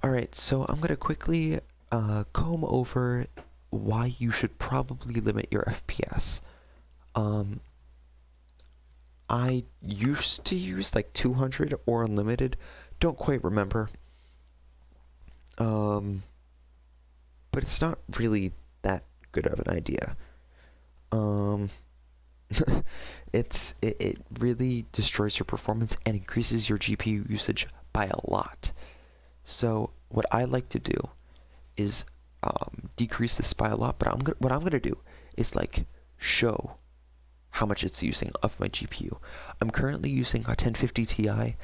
Alright, so I'm going to quickly comb over why you should probably limit your FPS. I used to use like 200 or unlimited, don't quite remember. But it's not really that good of an idea. It really destroys your performance and increases your GPU usage by a lot. So what I like to do is decrease this by a lot, but what I'm gonna do is like show how much it's using of my GPU. I'm currently using a 1050 Ti.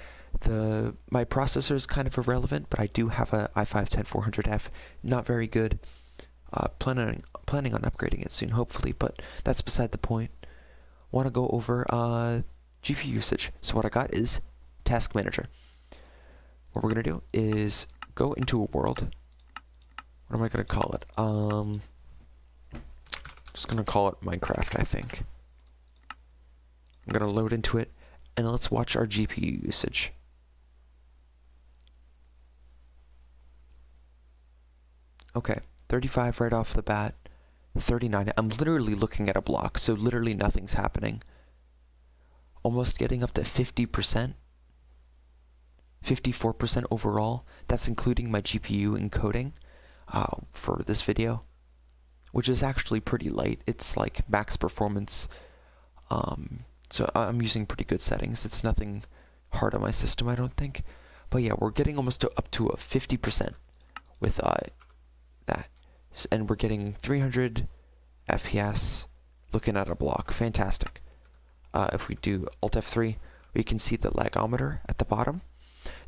My processor is kind of irrelevant, but I do have a i5-10400F, not very good. Planning on upgrading it soon, hopefully, but that's beside the point. Want to go over GPU usage. So what I got is Task Manager. What we're gonna do is go into a world. What am I gonna call it? Just gonna call it Minecraft, I think. I'm gonna load into it, and let's watch our GPU usage. Okay, 35 right off the bat, 39. I'm literally looking at a block, so literally nothing's happening. Almost getting up to 50%. 54% overall. That's including my GPU encoding for this video, which is actually pretty light. It's like max performance. So I'm using pretty good settings. It's nothing hard on my system, I don't think. But yeah, we're getting almost up to a 50% with that. And we're getting 300 FPS looking at a block. Fantastic. If we do Alt F3, we can see the lagometer at the bottom.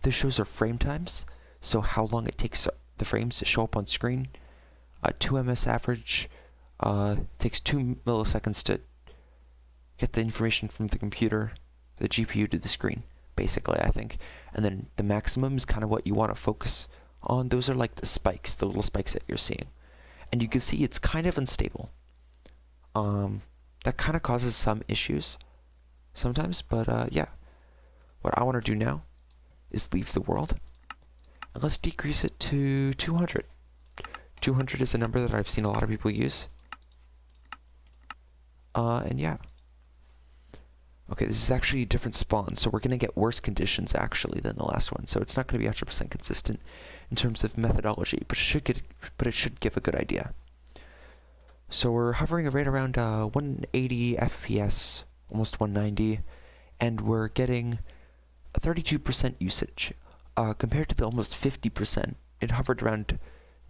This shows our frame times, so how long it takes the frames to show up on screen. 2 ms average takes 2 milliseconds to get the information from the computer, the GPU to the screen, basically, I think. And then the maximum is kind of what you want to focus on. Those are like the spikes, the little spikes that you're seeing. And you can see it's kind of unstable. That kind of causes some issues sometimes, but yeah. What I want to do now is leave the world, and let's decrease it to 200. 200 is a number that I've seen a lot of people use. And yeah. Okay, this is actually a different spawn, so we're going to get worse conditions actually than the last one, so it's not going to be 100% consistent in terms of methodology, but it should give a good idea. So we're hovering right around 180 FPS, almost 190, and we're getting 32% usage, compared to the almost 50%. It hovered around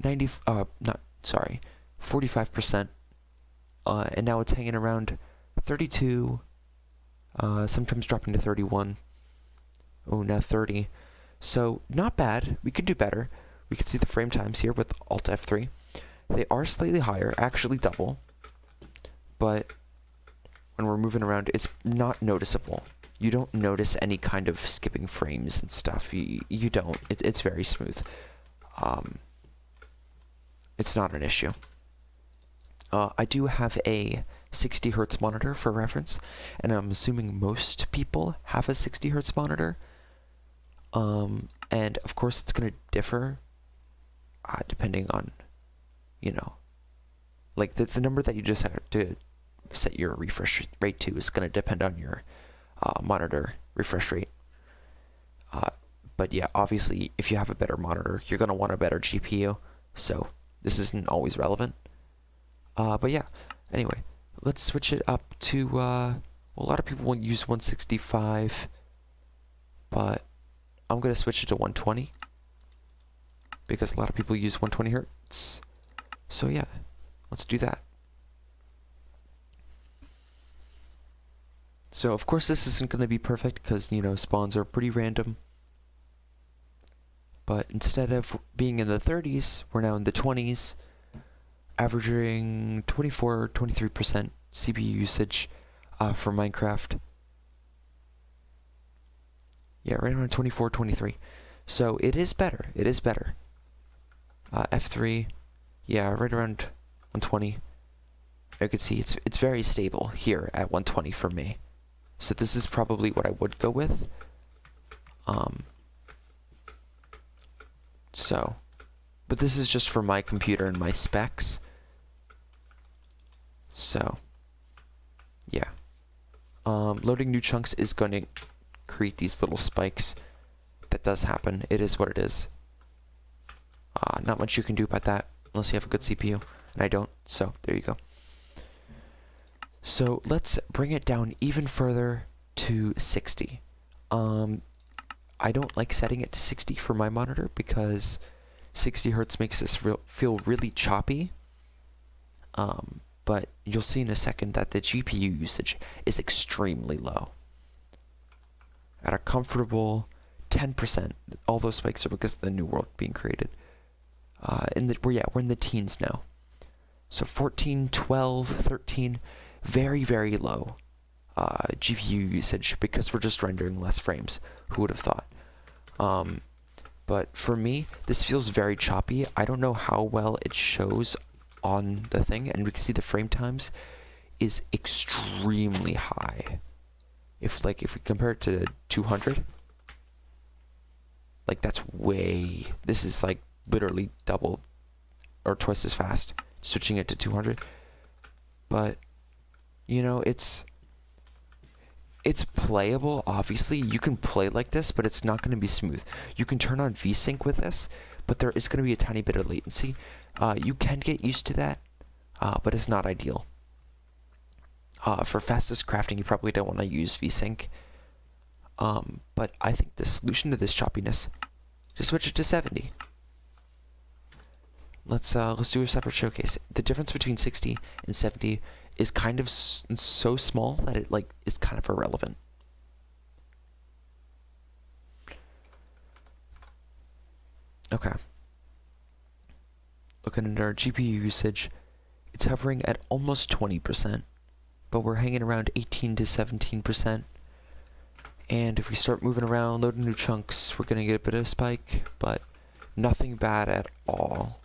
45%, and now it's hanging around 32, sometimes dropping to 31. Oh, now 30. So not bad. We could do better. We can see the frame times here with Alt F3. They are slightly higher, actually double, but when we're moving around, it's not noticeable. You don't notice any kind of skipping frames and stuff. You don't. It's very smooth. It's not an issue. I do have a 60 Hertz monitor for reference, and I'm assuming most people have a 60 Hertz monitor. And of course it's going to differ depending on, you know, like the number that you just have to set your refresh rate to is going to depend on your monitor refresh rate. But yeah, obviously if you have a better monitor, you're going to want a better GPU, so this isn't always relevant. But yeah, anyway, let's switch it up to, well, a lot of people will use 165, but I'm going to switch it to 120, because a lot of people use 120 Hertz. So yeah, let's do that. So of course this isn't going to be perfect, because, you know, spawns are pretty random. But instead of being in the 30s, we're now in the 20s, averaging 23% CPU usage for Minecraft. Yeah, right around 24, 23. So it is better. It is better. F3, yeah, right around 120. You can see it's very stable here at 120 for me. So this is probably what I would go with. So, but this is just for my computer and my specs. So, yeah. Loading new chunks is going to create these little spikes. That does happen. It is what it is. Not much you can do about that unless you have a good CPU, and I don't, so there you go. So let's bring it down even further to 60. I don't like setting it to 60 for my monitor because 60 Hertz makes this feel really choppy. But you'll see in a second that the GPU usage is extremely low. At a comfortable 10%, all those spikes are because of the new world being created. We're in the teens now. So 14, 12, 13, very, very low GPU usage because we're just rendering less frames. Who would have thought? But for me, this feels very choppy. I don't know how well it shows on the thing, and we can see the frame times is extremely high. If we compare it to 200, like this is like literally double or twice as fast switching it to 200. But you know, it's playable. Obviously you can play like this, but it's not going to be smooth. You can turn on VSync with this, but there is going to be a tiny bit of latency. You can get used to that, but it's not ideal. For fastest crafting, you probably don't want to use VSync. But I think the solution to this choppiness, just switch it to 70. Let's do a separate showcase. The difference between 60 and 70 is kind of so small that it is kind of irrelevant. Okay. Looking at our GPU usage, it's hovering at almost 20%, but we're hanging around 18 to 17%. And if we start moving around, loading new chunks, we're going to get a bit of a spike, but nothing bad at all.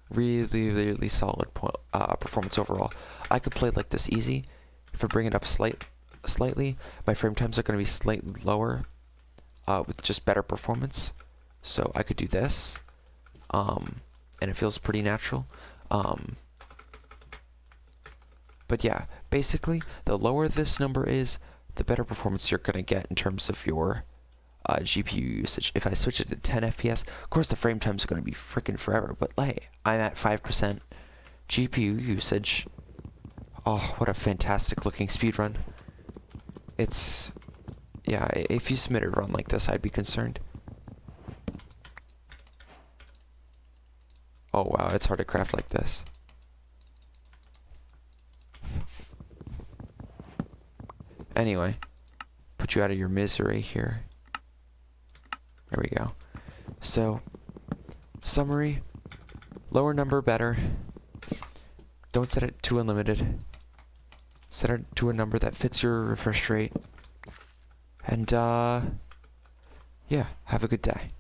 Really, really solid performance overall. I could play like this easy. If I bring it up slightly, my frame times are going to be slightly lower with just better performance. So I could do this, and it feels pretty natural. But yeah, basically, the lower this number is, the better performance you're going to get in terms of your GPU usage. If I switch it to 10 FPS, of course the frame times are going to be freaking forever, but hey, I'm at 5% GPU usage. Oh, what a fantastic looking speedrun. It's, yeah, if you submitted a run like this, I'd be concerned. Oh wow, it's hard to craft like this. Anyway, put you out of your misery here. There we go. So, summary, lower number better. Don't set it to unlimited. Set it to a number that fits your refresh rate. And, yeah, have a good day.